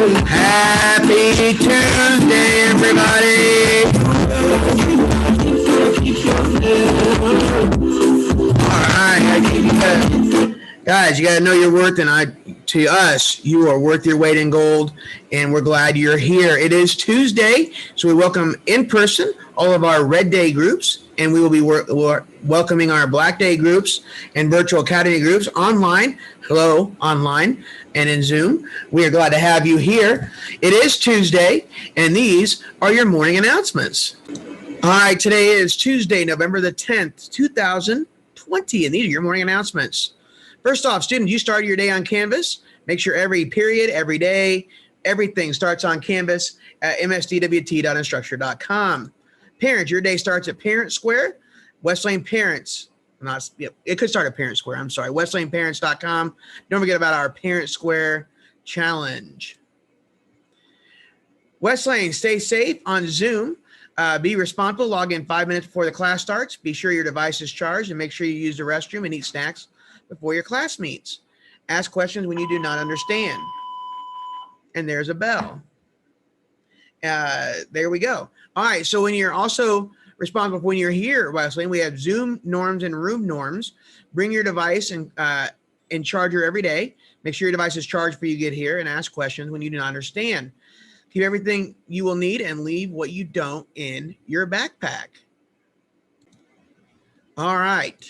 Happy Tuesday, everybody. All right, guys, you got to know your worth, and to us, you are worth your weight in gold, and we're glad you're here. It is Tuesday, so we welcome in person all of our Red Day groups, and we will be welcoming our Black Day groups and Virtual Academy groups online. Hello, online and in Zoom. We are glad to have you here. It is Tuesday, and these are your morning announcements. All right, today is Tuesday, November the 10th, 2020, and these are your morning announcements. First off, students, you started your day on Canvas. Make sure every period, every day, everything starts on Canvas at msdwt.instructure.com. Parents, your day starts at Parent Square. Wesleyan Parents, it could start at Parent Square, I'm sorry, wesleyanparents.com. Don't forget about our Parent Square Challenge. Wesleyan, stay safe on Zoom. Be responsible. Log in 5 minutes before the class starts. Be sure your device is charged and make sure you use the restroom and eat snacks before your class meets. Ask questions when you do not understand. And there's a bell. There we go. All right. So when you're also responsible when you're here at Wesleyan, we have Zoom norms and room norms. Bring your device and charger every day. Make sure your device is charged before you get here and ask questions when you do not understand. Keep everything you will need and leave what you don't in your backpack. All right.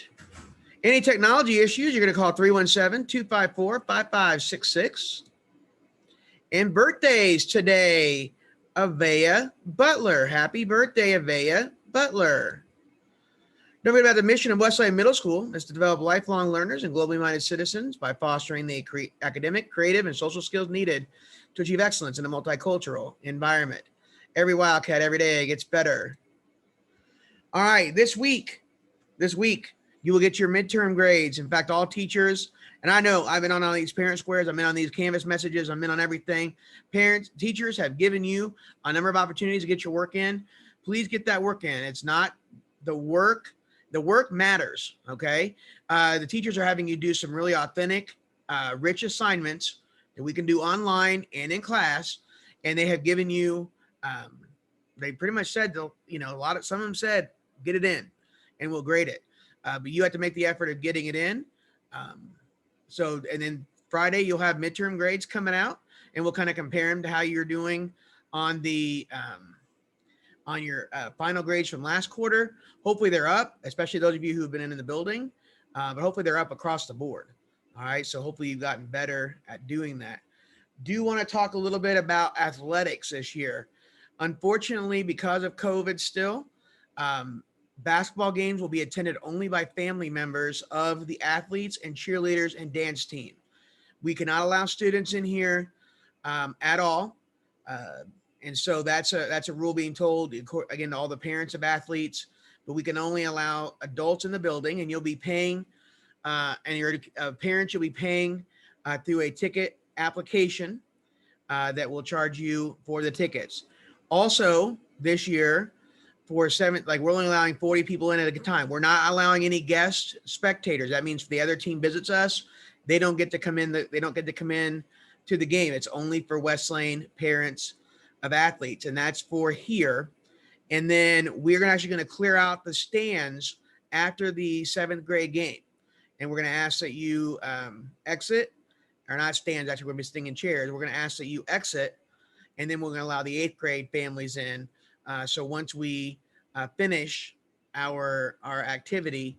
Any technology issues, you're going to call 317-254-5566. And birthdays today, Avea Butler. Happy birthday, Avea Butler. Don't forget about the mission of Wesleyan Middle School is to develop lifelong learners and globally minded citizens by fostering the academic, creative, and social skills needed to achieve excellence in a multicultural environment. Every Wildcat, every day gets better. All right, this week, you will get your midterm grades. In fact, all teachers, and I know I've been on all these parent squares, I've been on these Canvas messages, I've been on everything. Parents, teachers have given you a number of opportunities to get your work in. Please get that work in. It's not the work. The work matters, okay? The teachers are having you do some really authentic, rich assignments that we can do online and in class, and they have given you, they pretty much said, some of them said, get it in, and we'll grade it. But you have to make the effort of getting it in. And then Friday, you'll have midterm grades coming out, and we'll kind of compare them to how you're doing on the on your final grades from last quarter. Hopefully they're up, especially those of you who have been in the building, but hopefully they're up across the board. All right, so hopefully you've gotten better at doing that. Do want to talk a little bit about athletics this year. Unfortunately, because of COVID still, basketball games will be attended only by family members of the athletes and cheerleaders and dance team. We cannot allow students in here at all. And so that's a rule being told, again, to all the parents of athletes, but we can only allow adults in the building, and you'll be paying, and your parents, you'll be paying through a ticket application that will charge you for the tickets. Also, this year, we're only allowing 40 people in at a time. We're not allowing any guest spectators. That means if the other team visits us, they don't get to come in. They don't get to come in to the game. It's only for Wesleyan parents of athletes, and that's for here. And then we're actually going to clear out the stands after the 7th grade game, and we're going to ask that you exit, or not stands. Actually, we're going to be sitting in chairs. We're going to ask that you exit, and then we're going to allow the 8th grade families in. So once we finish our activity,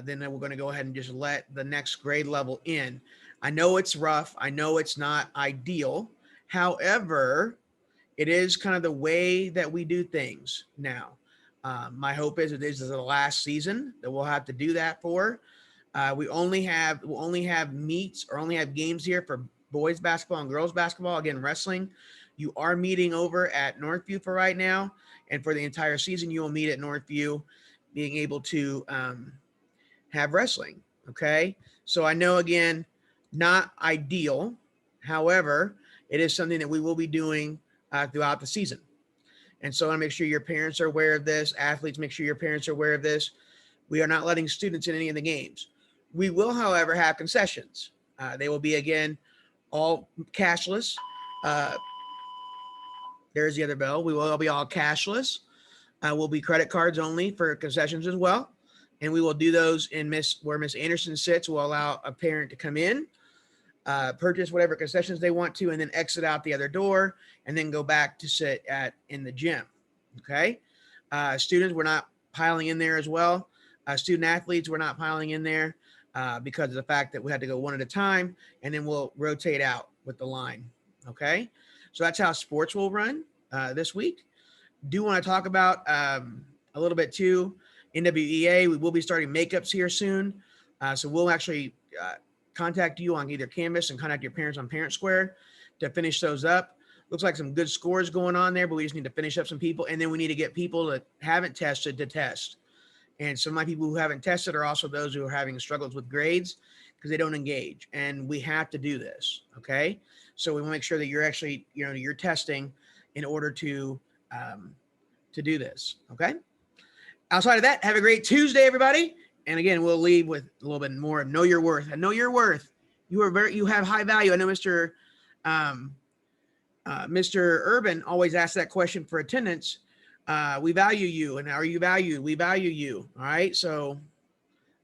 then we're going to go ahead and just let the next grade level in. I know it's rough. I know it's not ideal. However, it is kind of the way that we do things now. My hope is that this is the last season that we'll have to do that for. We'll only have meets or only have games here for boys basketball and girls basketball. Again, wrestling, you are meeting over at Northview for right now. And for the entire season, you will meet at Northview, being able to have wrestling. Okay. So I know, again, not ideal. However, it is something that we will be doing throughout the season. And so I want to make sure your parents are aware of this. Athletes, make sure your parents are aware of this. We are not letting students in any of the games. We will, however, have concessions. They will be, again, all cashless. There's the other bell. We will be all cashless. Will be credit cards only for concessions as well. And we will do those in where Miss Anderson sits. We'll allow a parent to come in, purchase whatever concessions they want to, and then exit out the other door and then go back to sit in the gym. Okay. Students, we're not piling in there as well. Student athletes, we're not piling in there because of the fact that we had to go one at a time, and then we'll rotate out with the line. Okay. So that's how sports will run this week. Do want to talk about a little bit too, NWEA. We will be starting makeups here soon. So we'll actually contact you on either Canvas and contact your parents on Parent Square to finish those up. Looks like some good scores going on there, but we just need to finish up some people. And then we need to get people that haven't tested to test. And some of my people who haven't tested are also those who are having struggles with grades because they don't engage. And we have to do this, okay? So we want to make sure that you're actually, you're testing in order to do this, okay? Outside of that, have a great Tuesday, everybody. And again, we'll leave with a little bit more of know your worth. I know your worth. You have high value. I know Mr. Urban always asks that question for attendance. We value you, and are you valued? We value you. All right. So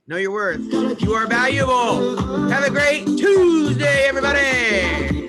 know your worth. You are valuable. Have a great Tuesday, everybody.